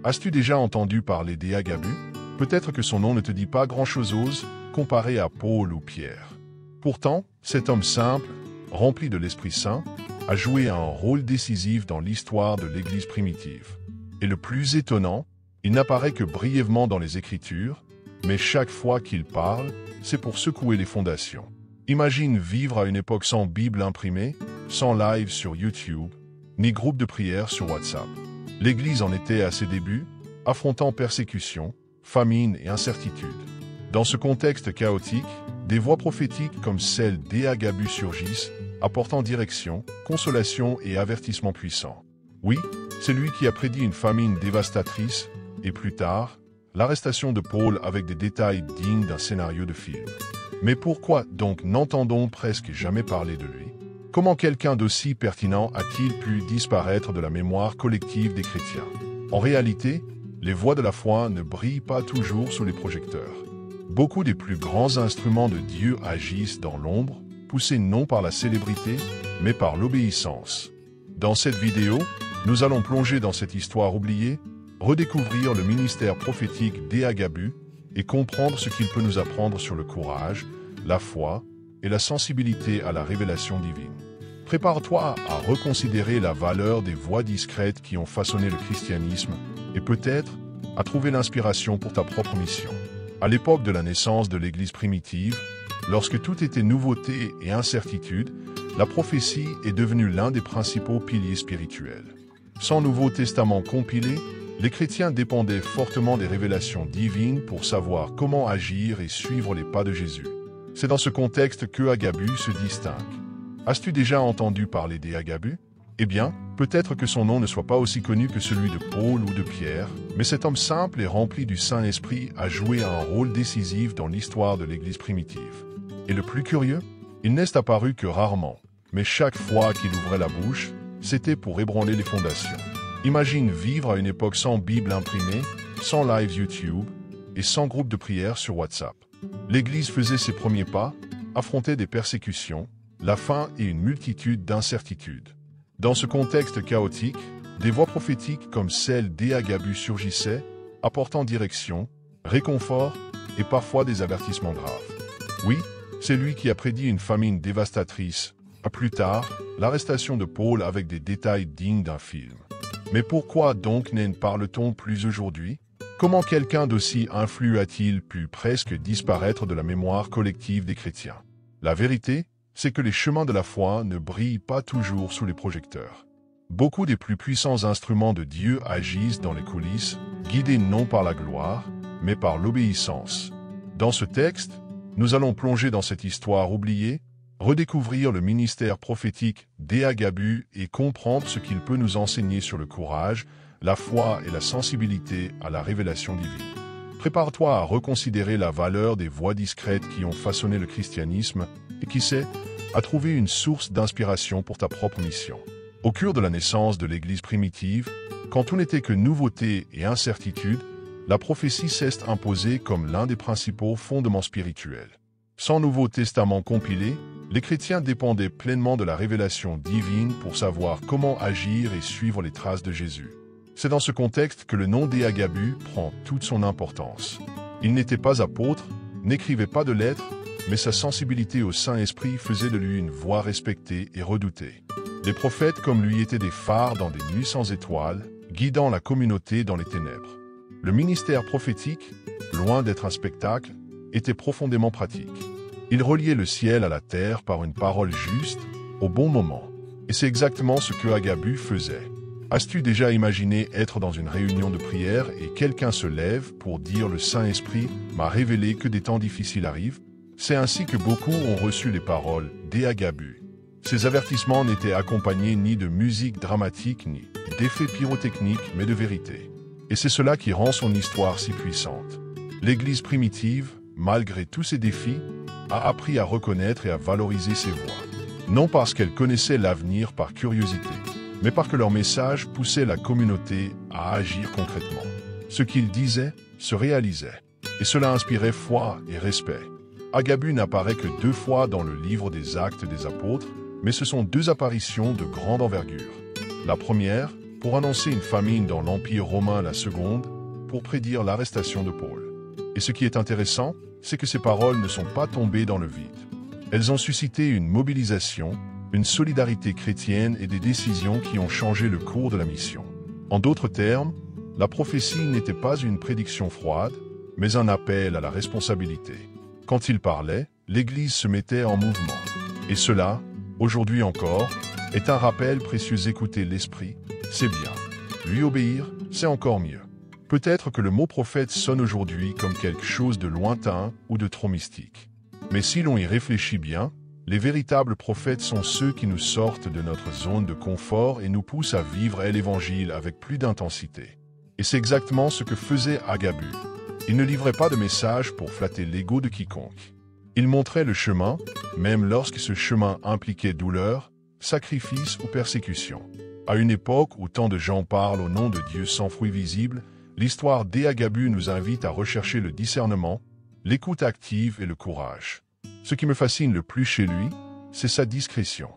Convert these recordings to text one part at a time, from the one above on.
As-tu déjà entendu parler d'Agabus? Peut-être que son nom ne te dit pas grand-chose comparé à Paul ou Pierre. Pourtant, cet homme simple, rempli de l'Esprit Saint, a joué un rôle décisif dans l'histoire de l'Église primitive. Et le plus étonnant, il n'apparaît que brièvement dans les Écritures, mais chaque fois qu'il parle, c'est pour secouer les fondations. Imagine vivre à une époque sans Bible imprimée, sans live sur YouTube, ni groupe de prière sur WhatsApp. L'Église en était à ses débuts, affrontant persécution, famine et incertitude. Dans ce contexte chaotique, des voix prophétiques comme celle d'Agabus surgissent, apportant direction, consolation et avertissement puissants. Oui, c'est lui qui a prédit une famine dévastatrice, et plus tard, l'arrestation de Paul avec des détails dignes d'un scénario de film. Mais pourquoi donc n'entendons presque jamais parler de lui? Comment quelqu'un d'aussi pertinent a-t-il pu disparaître de la mémoire collective des chrétiens? En réalité, les voix de la foi ne brillent pas toujours sous les projecteurs. Beaucoup des plus grands instruments de Dieu agissent dans l'ombre, poussés non par la célébrité, mais par l'obéissance. Dans cette vidéo, nous allons plonger dans cette histoire oubliée, redécouvrir le ministère prophétique d'Agabus et comprendre ce qu'il peut nous apprendre sur le courage, la foi et la sensibilité à la révélation divine. Prépare-toi à reconsidérer la valeur des voix discrètes qui ont façonné le christianisme et peut-être à trouver l'inspiration pour ta propre mission. À l'époque de la naissance de l'Église primitive, lorsque tout était nouveauté et incertitude, la prophétie est devenue l'un des principaux piliers spirituels. Sans Nouveau Testament compilé, les chrétiens dépendaient fortement des révélations divines pour savoir comment agir et suivre les pas de Jésus. C'est dans ce contexte qu'Agabus se distingue. As-tu déjà entendu parler d'Agabus? Eh bien, peut-être que son nom ne soit pas aussi connu que celui de Paul ou de Pierre, mais cet homme simple et rempli du Saint-Esprit a joué un rôle décisif dans l'histoire de l'Église primitive. Et le plus curieux, il n'est apparu que rarement, mais chaque fois qu'il ouvrait la bouche, c'était pour ébranler les fondations. Imagine vivre à une époque sans Bible imprimée, sans live YouTube et sans groupe de prière sur WhatsApp. L'Église faisait ses premiers pas, affrontait des persécutions, la faim et une multitude d'incertitudes. Dans ce contexte chaotique, des voix prophétiques comme celle d'Agabus surgissaient, apportant direction, réconfort et parfois des avertissements graves. Oui, c'est lui qui a prédit une famine dévastatrice, à plus tard, l'arrestation de Paul avec des détails dignes d'un film. Mais pourquoi donc n'en parle-t-on plus aujourd'hui? Comment quelqu'un d'aussi influent a-t-il pu presque disparaître de la mémoire collective des chrétiens? La vérité, c'est que les chemins de la foi ne brillent pas toujours sous les projecteurs. Beaucoup des plus puissants instruments de Dieu agissent dans les coulisses, guidés non par la gloire, mais par l'obéissance. Dans ce texte, nous allons plonger dans cette histoire oubliée, redécouvrir le ministère prophétique d'Agabus et comprendre ce qu'il peut nous enseigner sur le courage, la foi et la sensibilité à la révélation divine. Prépare-toi à reconsidérer la valeur des voix discrètes qui ont façonné le christianisme et qui sait, à trouver une source d'inspiration pour ta propre mission. Au cœur de la naissance de l'Église primitive, quand tout n'était que nouveauté et incertitude, la prophétie s'est imposée comme l'un des principaux fondements spirituels. Sans Nouveau Testament compilé, les chrétiens dépendaient pleinement de la révélation divine pour savoir comment agir et suivre les traces de Jésus. C'est dans ce contexte que le nom d'Agabus prend toute son importance. Il n'était pas apôtre, n'écrivait pas de lettres, mais sa sensibilité au Saint-Esprit faisait de lui une voix respectée et redoutée. Les prophètes comme lui étaient des phares dans des nuits sans étoiles, guidant la communauté dans les ténèbres. Le ministère prophétique, loin d'être un spectacle, était profondément pratique. Il reliait le ciel à la terre par une parole juste, au bon moment. Et c'est exactement ce que Agabus faisait. As-tu déjà imaginé être dans une réunion de prière et quelqu'un se lève pour dire « Le Saint-Esprit m'a révélé que des temps difficiles arrivent » C'est ainsi que beaucoup ont reçu les paroles d'Agabus. Ces avertissements n'étaient accompagnés ni de musique dramatique ni d'effets pyrotechniques, mais de vérité. Et c'est cela qui rend son histoire si puissante. L'Église primitive, malgré tous ses défis, a appris à reconnaître et à valoriser ses voix. Non parce qu'elle connaissait l'avenir par curiosité, mais parce que leur message poussait la communauté à agir concrètement. Ce qu'ils disaient se réalisait, et cela inspirait foi et respect. Agabus n'apparaît que 2 fois dans le livre des Actes des Apôtres, mais ce sont 2 apparitions de grande envergure. La première, pour annoncer une famine dans l'Empire romain la seconde, pour prédire l'arrestation de Paul. Et ce qui est intéressant, c'est que ces paroles ne sont pas tombées dans le vide. Elles ont suscité une mobilisation, une solidarité chrétienne et des décisions qui ont changé le cours de la mission. En d'autres termes, la prophétie n'était pas une prédiction froide, mais un appel à la responsabilité. Quand il parlait, l'Église se mettait en mouvement. Et cela, aujourd'hui encore, est un rappel précieux. Écouter l'Esprit, c'est bien. Lui obéir, c'est encore mieux. Peut-être que le mot prophète sonne aujourd'hui comme quelque chose de lointain ou de trop mystique. Mais si l'on y réfléchit bien, les véritables prophètes sont ceux qui nous sortent de notre zone de confort et nous poussent à vivre l'Évangile avec plus d'intensité. Et c'est exactement ce que faisait Agabus. Il ne livrait pas de message pour flatter l'ego de quiconque. Il montrait le chemin, même lorsque ce chemin impliquait douleur, sacrifice ou persécution. À une époque où tant de gens parlent au nom de Dieu sans fruit visible, l'histoire d'Agabus nous invite à rechercher le discernement, l'écoute active et le courage. Ce qui me fascine le plus chez lui, c'est sa discrétion.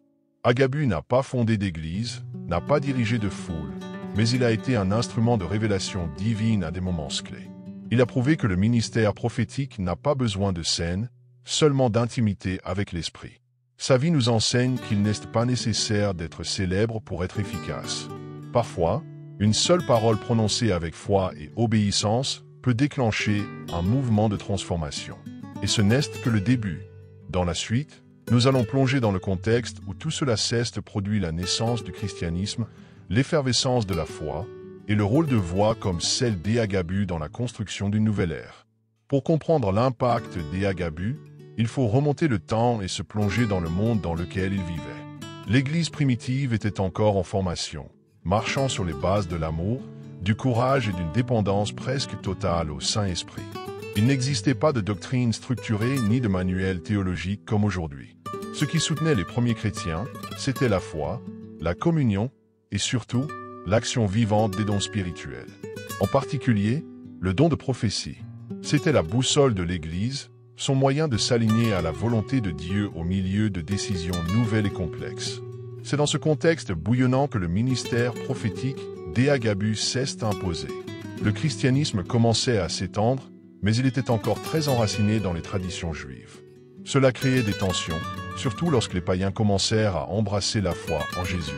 Agabus n'a pas fondé d'église, n'a pas dirigé de foule, mais il a été un instrument de révélation divine à des moments clés. Il a prouvé que le ministère prophétique n'a pas besoin de scène, seulement d'intimité avec l'Esprit. Sa vie nous enseigne qu'il n'est pas nécessaire d'être célèbre pour être efficace. Parfois, une seule parole prononcée avec foi et obéissance peut déclencher un mouvement de transformation. Et ce n'est que le début. Dans la suite, nous allons plonger dans le contexte où tout cela cesse de produire la naissance du christianisme, l'effervescence de la foi et le rôle de voix comme celle d'Agabus dans la construction d'une nouvelle ère. Pour comprendre l'impact d'Agabus, il faut remonter le temps et se plonger dans le monde dans lequel il vivait. L'Église primitive était encore en formation, marchant sur les bases de l'amour, du courage et d'une dépendance presque totale au Saint-Esprit. Il n'existait pas de doctrine structurée ni de manuel théologique comme aujourd'hui. Ce qui soutenait les premiers chrétiens, c'était la foi, la communion et surtout l'action vivante des dons spirituels. En particulier, le don de prophétie. C'était la boussole de l'Église, son moyen de s'aligner à la volonté de Dieu au milieu de décisions nouvelles et complexes. C'est dans ce contexte bouillonnant que le ministère prophétique d'Agabus s'est imposé. Le christianisme commençait à s'étendre, mais il était encore très enraciné dans les traditions juives. Cela créait des tensions, surtout lorsque les païens commencèrent à embrasser la foi en Jésus.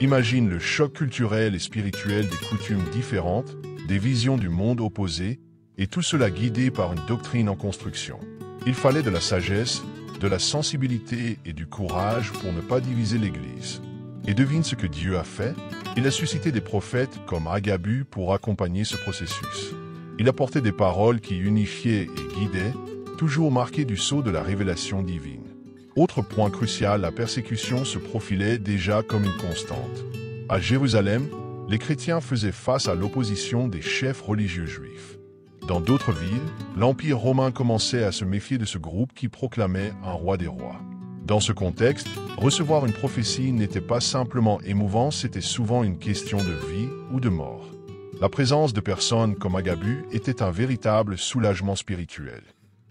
Imagine le choc culturel et spirituel des coutumes différentes, des visions du monde opposées, et tout cela guidé par une doctrine en construction. Il fallait de la sagesse, de la sensibilité et du courage pour ne pas diviser l'Église. Et devine ce que Dieu a fait, il a suscité des prophètes comme Agabus pour accompagner ce processus. Il apportait des paroles qui unifiaient et guidaient, toujours marquées du sceau de la révélation divine. Autre point crucial, la persécution se profilait déjà comme une constante. À Jérusalem, les chrétiens faisaient face à l'opposition des chefs religieux juifs. Dans d'autres villes, l'Empire romain commençait à se méfier de ce groupe qui proclamait un roi des rois. Dans ce contexte, recevoir une prophétie n'était pas simplement émouvant, c'était souvent une question de vie ou de mort. La présence de personnes comme Agabus était un véritable soulagement spirituel.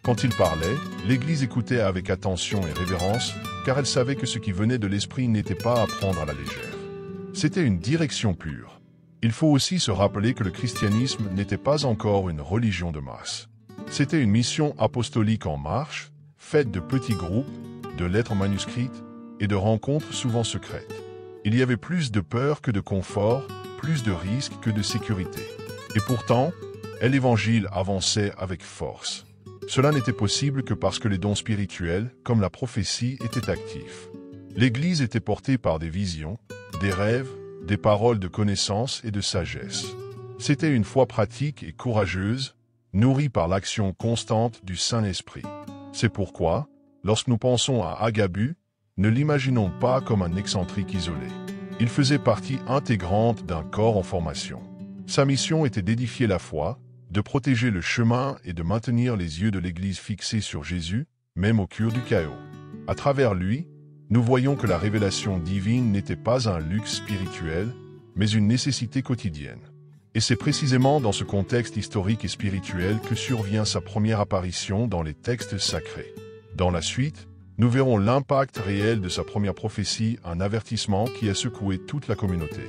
Quand il parlait, l'Église écoutait avec attention et révérence, car elle savait que ce qui venait de l'Esprit n'était pas à prendre à la légère. C'était une direction pure. Il faut aussi se rappeler que le christianisme n'était pas encore une religion de masse. C'était une mission apostolique en marche, faite de petits groupes, de lettres manuscrites et de rencontres souvent secrètes. Il y avait plus de peur que de confort, plus de risques que de sécurité. Et pourtant, l'Évangile avançait avec force. Cela n'était possible que parce que les dons spirituels, comme la prophétie, étaient actifs. L'Église était portée par des visions, des rêves, des paroles de connaissance et de sagesse. C'était une foi pratique et courageuse, nourrie par l'action constante du Saint-Esprit. C'est pourquoi, lorsque nous pensons à Agabus, ne l'imaginons pas comme un excentrique isolé. Il faisait partie intégrante d'un corps en formation. Sa mission était d'édifier la foi, de protéger le chemin et de maintenir les yeux de l'Église fixés sur Jésus, même au cœur du chaos. À travers lui, nous voyons que la révélation divine n'était pas un luxe spirituel, mais une nécessité quotidienne. Et c'est précisément dans ce contexte historique et spirituel que survient sa première apparition dans les textes sacrés. Dans la suite, nous verrons l'impact réel de sa première prophétie, un avertissement qui a secoué toute la communauté.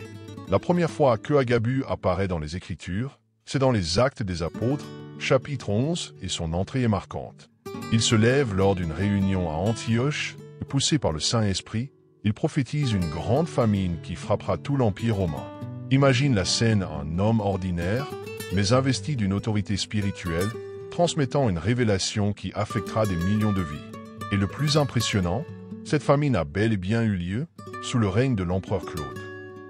La première fois que Agabus apparaît dans les Écritures, c'est dans les Actes des Apôtres, chapitre 11, et son entrée est marquante. Il se lève lors d'une réunion à Antioche, et poussé par le Saint-Esprit, il prophétise une grande famine qui frappera tout l'Empire romain. Imagine la scène, un homme ordinaire, mais investi d'une autorité spirituelle, transmettant une révélation qui affectera des millions de vies. Et le plus impressionnant, cette famine a bel et bien eu lieu sous le règne de l'empereur Claude.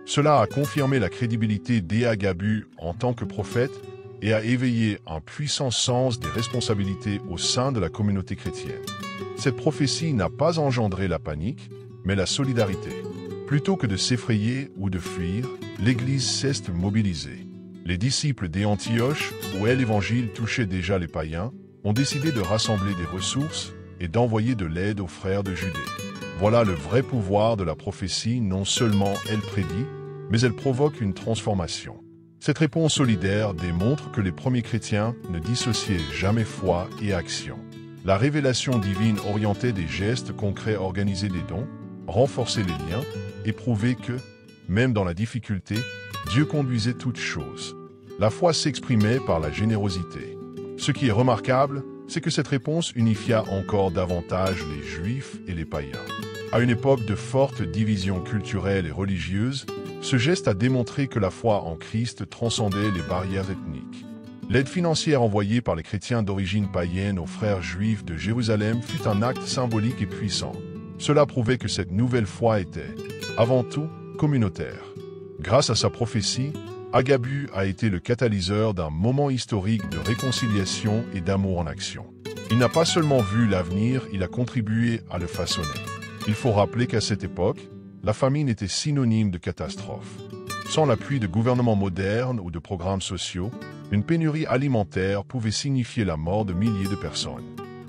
Cela a confirmé la crédibilité d'Agabus en tant que prophète et a éveillé un puissant sens des responsabilités au sein de la communauté chrétienne. Cette prophétie n'a pas engendré la panique, mais la solidarité. Plutôt que de s'effrayer ou de fuir, l'Église s'est mobilisée. Les disciples d'Antioche, où l'Évangile touchait déjà les païens, ont décidé de rassembler des ressources et d'envoyer de l'aide aux frères de Judée. Voilà le vrai pouvoir de la prophétie, non seulement elle prédit, mais elle provoque une transformation. Cette réponse solidaire démontre que les premiers chrétiens ne dissociaient jamais foi et action. La révélation divine orientait des gestes concrets, organisait des dons, renforçait les liens et prouvait que, même dans la difficulté, Dieu conduisait toutes choses. La foi s'exprimait par la générosité. Ce qui est remarquable, c'est que cette réponse unifia encore davantage les Juifs et les païens. À une époque de fortes divisions culturelles et religieuses, ce geste a démontré que la foi en Christ transcendait les barrières ethniques. L'aide financière envoyée par les chrétiens d'origine païenne aux frères juifs de Jérusalem fut un acte symbolique et puissant. Cela prouvait que cette nouvelle foi était, avant tout, communautaire. Grâce à sa prophétie, Agabus a été le catalyseur d'un moment historique de réconciliation et d'amour en action. Il n'a pas seulement vu l'avenir, il a contribué à le façonner. Il faut rappeler qu'à cette époque, la famine était synonyme de catastrophe. Sans l'appui de gouvernements modernes ou de programmes sociaux, une pénurie alimentaire pouvait signifier la mort de milliers de personnes.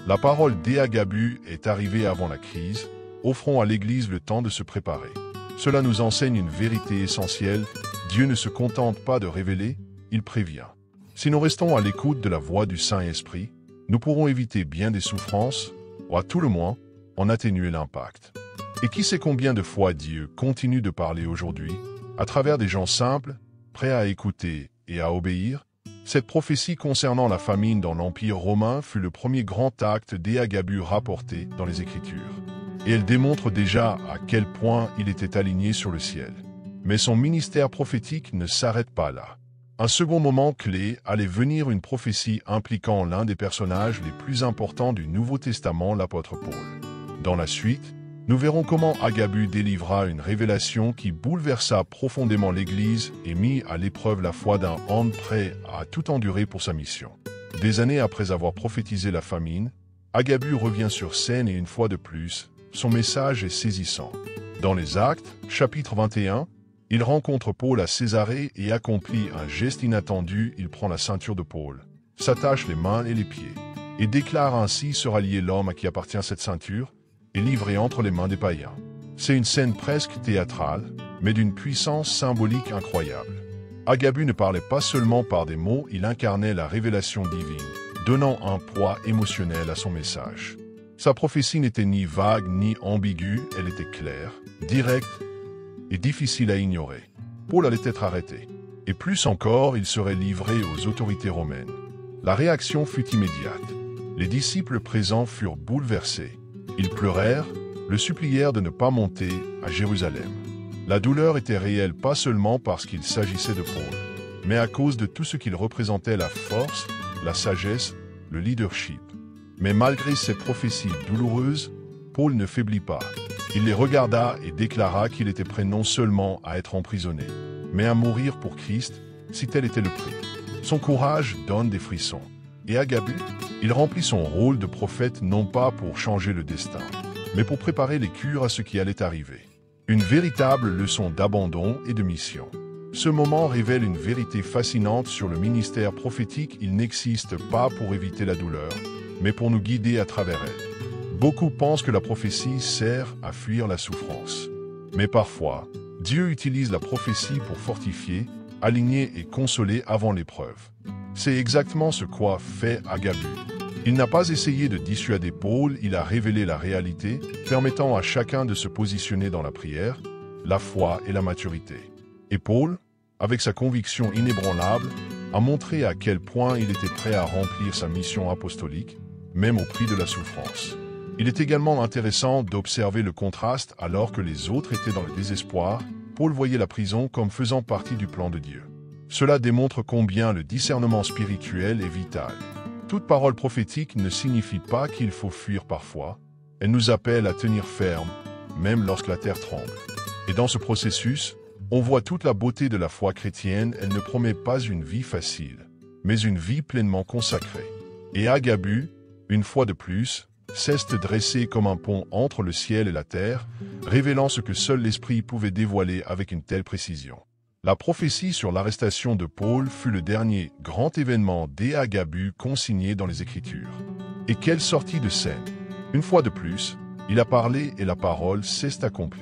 La parole d'Agabus est arrivée avant la crise, offrant à l'Église le temps de se préparer. Cela nous enseigne une vérité essentielle: Dieu ne se contente pas de révéler, il prévient. Si nous restons à l'écoute de la voix du Saint-Esprit, nous pourrons éviter bien des souffrances, ou à tout le moins, en atténuer l'impact. Et qui sait combien de fois Dieu continue de parler aujourd'hui, à travers des gens simples, prêts à écouter et à obéir? Cette prophétie concernant la famine dans l'Empire romain fut le premier grand acte d'Agabus rapporté dans les Écritures. Et elle démontre déjà à quel point il était aligné sur le ciel. Mais son ministère prophétique ne s'arrête pas là. Un second moment clé allait venir, une prophétie impliquant l'un des personnages les plus importants du Nouveau Testament, l'apôtre Paul. Dans la suite, nous verrons comment Agabus délivra une révélation qui bouleversa profondément l'Église et mit à l'épreuve la foi d'un homme prêt à tout endurer pour sa mission. Des années après avoir prophétisé la famine, Agabus revient sur scène et une fois de plus, son message est saisissant. Dans les Actes, chapitre 21, il rencontre Paul à Césarée et accomplit un geste inattendu. Il prend la ceinture de Paul, s'attache les mains et les pieds, et déclare ainsi se rallier l'homme à qui appartient cette ceinture, et livré entre les mains des païens. C'est une scène presque théâtrale, mais d'une puissance symbolique incroyable. Agabus ne parlait pas seulement par des mots, il incarnait la révélation divine, donnant un poids émotionnel à son message. Sa prophétie n'était ni vague ni ambiguë, elle était claire, directe et difficile à ignorer. Paul allait être arrêté, et plus encore, il serait livré aux autorités romaines. La réaction fut immédiate. Les disciples présents furent bouleversés. Ils pleurèrent, le supplièrent de ne pas monter à Jérusalem. La douleur était réelle pas seulement parce qu'il s'agissait de Paul, mais à cause de tout ce qu'il représentait: la force, la sagesse, le leadership. Mais malgré ces prophéties douloureuses, Paul ne faiblit pas. Il les regarda et déclara qu'il était prêt non seulement à être emprisonné, mais à mourir pour Christ, si tel était le prix. Son courage donne des frissons. Et Agabus, il remplit son rôle de prophète non pas pour changer le destin, mais pour préparer les cures à ce qui allait arriver. Une véritable leçon d'abandon et de mission. Ce moment révèle une vérité fascinante sur le ministère prophétique: il n'existe pas pour éviter la douleur, mais pour nous guider à travers elle. Beaucoup pensent que la prophétie sert à fuir la souffrance. Mais parfois, Dieu utilise la prophétie pour fortifier, aligner et consoler avant l'épreuve. C'est exactement ce qu'a fait Agabus. Il n'a pas essayé de dissuader Paul, il a révélé la réalité, permettant à chacun de se positionner dans la prière, la foi et la maturité. Et Paul, avec sa conviction inébranlable, a montré à quel point il était prêt à remplir sa mission apostolique, même au prix de la souffrance. Il est également intéressant d'observer le contraste alors que les autres étaient dans le désespoir. Paul voyait la prison comme faisant partie du plan de Dieu. Cela démontre combien le discernement spirituel est vital. Toute parole prophétique ne signifie pas qu'il faut fuir parfois. Elle nous appelle à tenir ferme, même lorsque la terre tremble. Et dans ce processus, on voit toute la beauté de la foi chrétienne. Elle ne promet pas une vie facile, mais une vie pleinement consacrée. Et Agabus, une fois de plus, cesse de dresser comme un pont entre le ciel et la terre, révélant ce que seul l'Esprit pouvait dévoiler avec une telle précision. La prophétie sur l'arrestation de Paul fut le dernier grand événement d'Agabus consigné dans les Écritures. Et quelle sortie de scène! Une fois de plus, il a parlé et la parole s'est accomplie.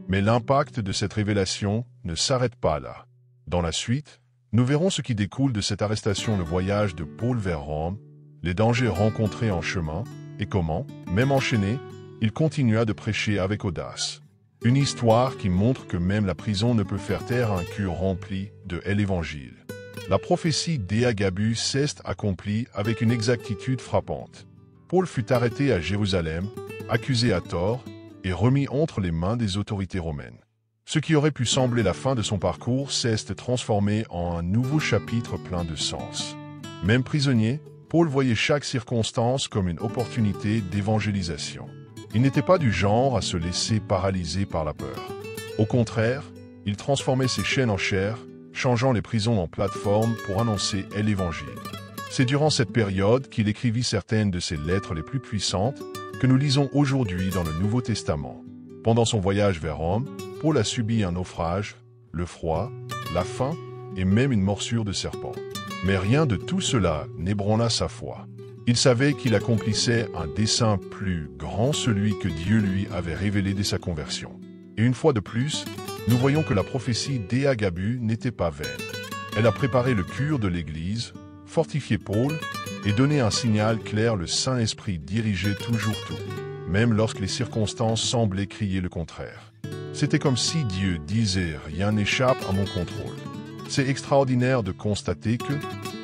Mais l'impact de cette révélation ne s'arrête pas là. Dans la suite, nous verrons ce qui découle de cette arrestation, le voyage de Paul vers Rome, les dangers rencontrés en chemin, et comment, même enchaîné, il continua de prêcher avec audace. Une histoire qui montre que même la prison ne peut faire taire un cœur rempli de l'Évangile. La prophétie d'Agabus s'est accomplie avec une exactitude frappante. Paul fut arrêté à Jérusalem, accusé à tort, et remis entre les mains des autorités romaines. Ce qui aurait pu sembler la fin de son parcours s'est transformé en un nouveau chapitre plein de sens. Même prisonnier, Paul voyait chaque circonstance comme une opportunité d'évangélisation. Il n'était pas du genre à se laisser paralyser par la peur. Au contraire, il transformait ses chaînes en chair, changeant les prisons en plateformes pour annoncer l'Évangile. C'est durant cette période qu'il écrivit certaines de ses lettres les plus puissantes que nous lisons aujourd'hui dans le Nouveau Testament. Pendant son voyage vers Rome, Paul a subi un naufrage, le froid, la faim et même une morsure de serpent. Mais rien de tout cela n'ébranla sa foi. Il savait qu'il accomplissait un dessein plus grand, celui que Dieu lui avait révélé dès sa conversion. Et une fois de plus, nous voyons que la prophétie d'Agabus n'était pas vaine. Elle a préparé le cœur de l'Église, fortifié Paul et donné un signal clair. Le Saint-Esprit dirigeait toujours tout, même lorsque les circonstances semblaient crier le contraire. C'était comme si Dieu disait « Rien n'échappe à mon contrôle ». C'est extraordinaire de constater que,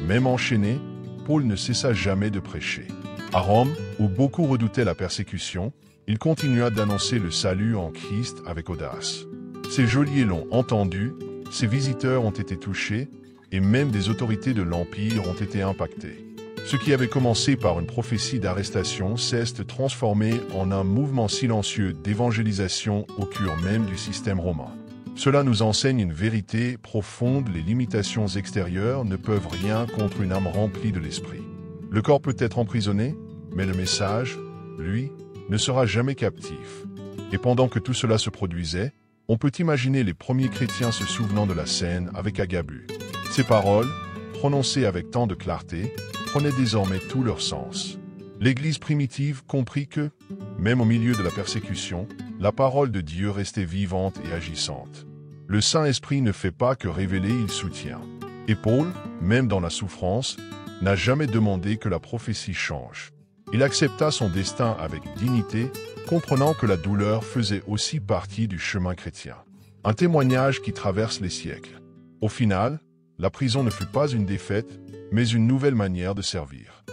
même enchaîné, Paul ne cessa jamais de prêcher. À Rome, où beaucoup redoutaient la persécution, il continua d'annoncer le salut en Christ avec audace. Ses geôliers l'ont entendu, ses visiteurs ont été touchés, et même des autorités de l'Empire ont été impactées. Ce qui avait commencé par une prophétie d'arrestation s'est transformé en un mouvement silencieux d'évangélisation au cœur même du système romain. Cela nous enseigne une vérité profonde: les limitations extérieures ne peuvent rien contre une âme remplie de l'Esprit. Le corps peut être emprisonné, mais le message, lui, ne sera jamais captif. Et pendant que tout cela se produisait, on peut imaginer les premiers chrétiens se souvenant de la scène avec Agabus. Ces paroles, prononcées avec tant de clarté, prenaient désormais tout leur sens. L'Église primitive comprit que, même au milieu de la persécution, la parole de Dieu restait vivante et agissante. Le Saint-Esprit ne fait pas que révéler, il soutient. Et Paul, même dans la souffrance, n'a jamais demandé que la prophétie change. Il accepta son destin avec dignité, comprenant que la douleur faisait aussi partie du chemin chrétien. Un témoignage qui traverse les siècles. Au final, la prison ne fut pas une défaite, mais une nouvelle manière de servir.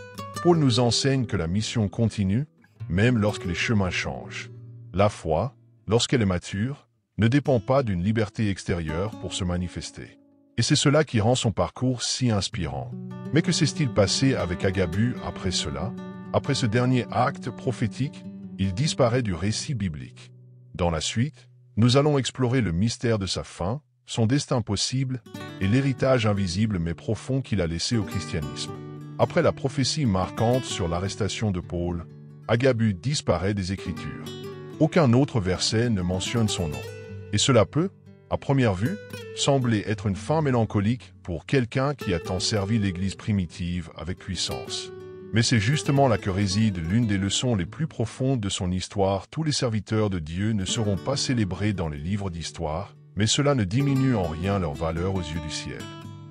Paul nous enseigne que la mission continue, même lorsque les chemins changent. La foi, lorsqu'elle est mature, ne dépend pas d'une liberté extérieure pour se manifester. Et c'est cela qui rend son parcours si inspirant. Mais que s'est-il passé avec Agabus après cela? Après ce dernier acte prophétique, il disparaît du récit biblique. Dans la suite, nous allons explorer le mystère de sa fin, son destin possible et l'héritage invisible mais profond qu'il a laissé au christianisme. Après la prophétie marquante sur l'arrestation de Paul, Agabus disparaît des Écritures. Aucun autre verset ne mentionne son nom. Et cela peut, à première vue, sembler être une fin mélancolique pour quelqu'un qui a tant servi l'Église primitive avec puissance. Mais c'est justement là que réside l'une des leçons les plus profondes de son histoire. Tous les serviteurs de Dieu ne seront pas célébrés dans les livres d'histoire, mais cela ne diminue en rien leur valeur aux yeux du ciel.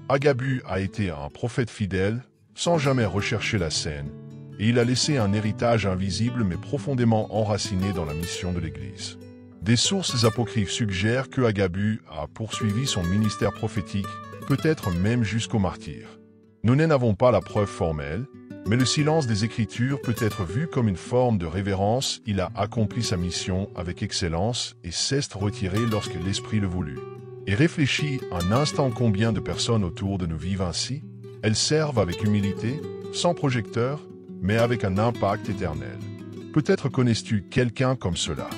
Agabus a été un prophète fidèle, sans jamais rechercher la scène, et il a laissé un héritage invisible mais profondément enraciné dans la mission de l'Église. Des sources apocryphes suggèrent que Agabus a poursuivi son ministère prophétique, peut-être même jusqu'au martyre. Nous n'en avons pas la preuve formelle, mais le silence des Écritures peut être vu comme une forme de révérence. Il a accompli sa mission avec excellence et s'est retiré lorsque l'Esprit le voulut. Et réfléchis un instant combien de personnes autour de nous vivent ainsi. Elles servent avec humilité, sans projecteur, mais avec un impact éternel. Peut-être connais-tu quelqu'un comme cela.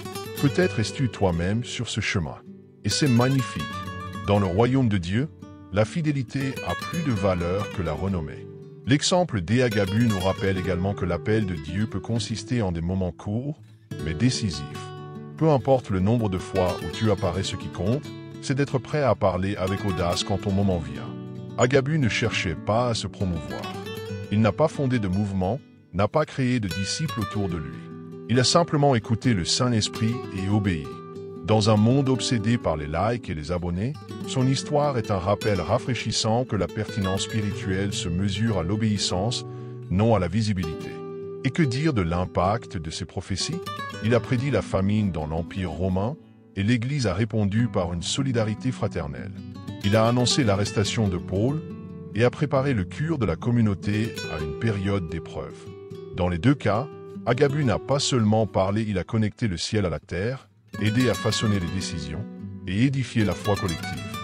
Peut-être es-tu toi-même sur ce chemin. Et c'est magnifique. Dans le royaume de Dieu, la fidélité a plus de valeur que la renommée. L'exemple d'Agabus nous rappelle également que l'appel de Dieu peut consister en des moments courts, mais décisifs. Peu importe le nombre de fois où tu apparais, ce qui compte, c'est d'être prêt à parler avec audace quand ton moment vient. Agabus ne cherchait pas à se promouvoir. Il n'a pas fondé de mouvement, n'a pas créé de disciples autour de lui. Il a simplement écouté le Saint-Esprit et obéi. Dans un monde obsédé par les likes et les abonnés, son histoire est un rappel rafraîchissant que la pertinence spirituelle se mesure à l'obéissance, non à la visibilité. Et que dire de l'impact de ses prophéties? Il a prédit la famine dans l'Empire romain et l'Église a répondu par une solidarité fraternelle. Il a annoncé l'arrestation de Paul et a préparé le culte de la communauté à une période d'épreuve. Dans les deux cas, Agabus n'a pas seulement parlé, il a connecté le ciel à la terre, aidé à façonner les décisions et édifié la foi collective.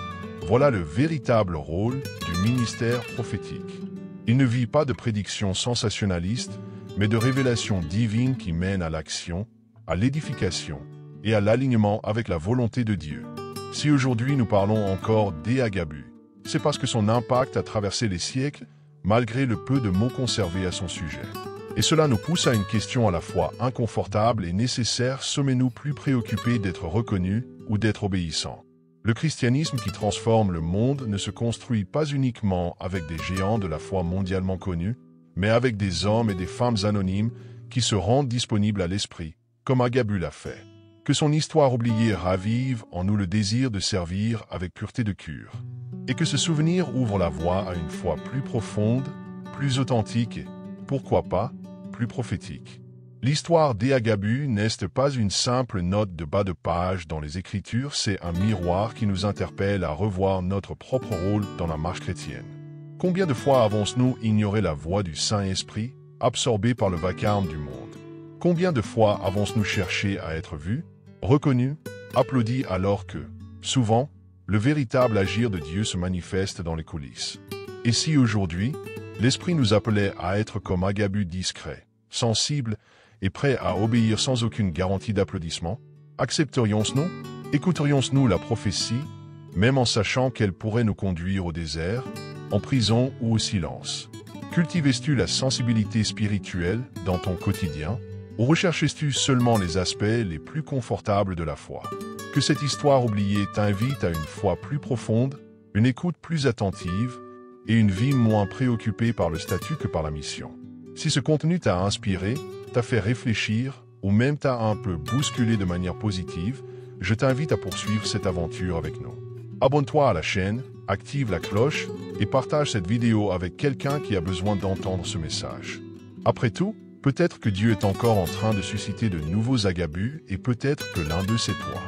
Voilà le véritable rôle du ministère prophétique. Il ne vit pas de prédictions sensationnalistes, mais de révélations divines qui mènent à l'action, à l'édification et à l'alignement avec la volonté de Dieu. Si aujourd'hui nous parlons encore d'Agabus, c'est parce que son impact a traversé les siècles, malgré le peu de mots conservés à son sujet. Et cela nous pousse à une question à la fois inconfortable et nécessaire: sommes-nous plus préoccupés d'être reconnus ou d'être obéissants? Le christianisme qui transforme le monde ne se construit pas uniquement avec des géants de la foi mondialement connus, mais avec des hommes et des femmes anonymes qui se rendent disponibles à l'esprit, comme Agabus l'a fait. Que son histoire oubliée ravive en nous le désir de servir avec pureté de cœur. Et que ce souvenir ouvre la voie à une foi plus profonde, plus authentique et, pourquoi pas, plus prophétique. L'histoire d'Agabus n'est pas une simple note de bas de page dans les Écritures, c'est un miroir qui nous interpelle à revoir notre propre rôle dans la marche chrétienne. Combien de fois avons-nous ignoré la voix du Saint-Esprit, absorbé par le vacarme du monde? Combien de fois avons-nous cherché à être vus, reconnus, applaudis alors que, souvent, le véritable agir de Dieu se manifeste dans les coulisses? Et si aujourd'hui, l'Esprit nous appelait à être comme Agabus, discret, sensible et prêt à obéir sans aucune garantie d'applaudissement, accepterions-nous, écouterions-nous la prophétie, même en sachant qu'elle pourrait nous conduire au désert, en prison ou au silence? Cultivais-tu la sensibilité spirituelle dans ton quotidien, ou recherches-tu seulement les aspects les plus confortables de la foi? Que cette histoire oubliée t'invite à une foi plus profonde, une écoute plus attentive, et une vie moins préoccupée par le statut que par la mission. Si ce contenu t'a inspiré, t'a fait réfléchir, ou même t'a un peu bousculé de manière positive, je t'invite à poursuivre cette aventure avec nous. Abonne-toi à la chaîne, active la cloche, et partage cette vidéo avec quelqu'un qui a besoin d'entendre ce message. Après tout, peut-être que Dieu est encore en train de susciter de nouveaux Agabus, et peut-être que l'un d'eux c'est toi.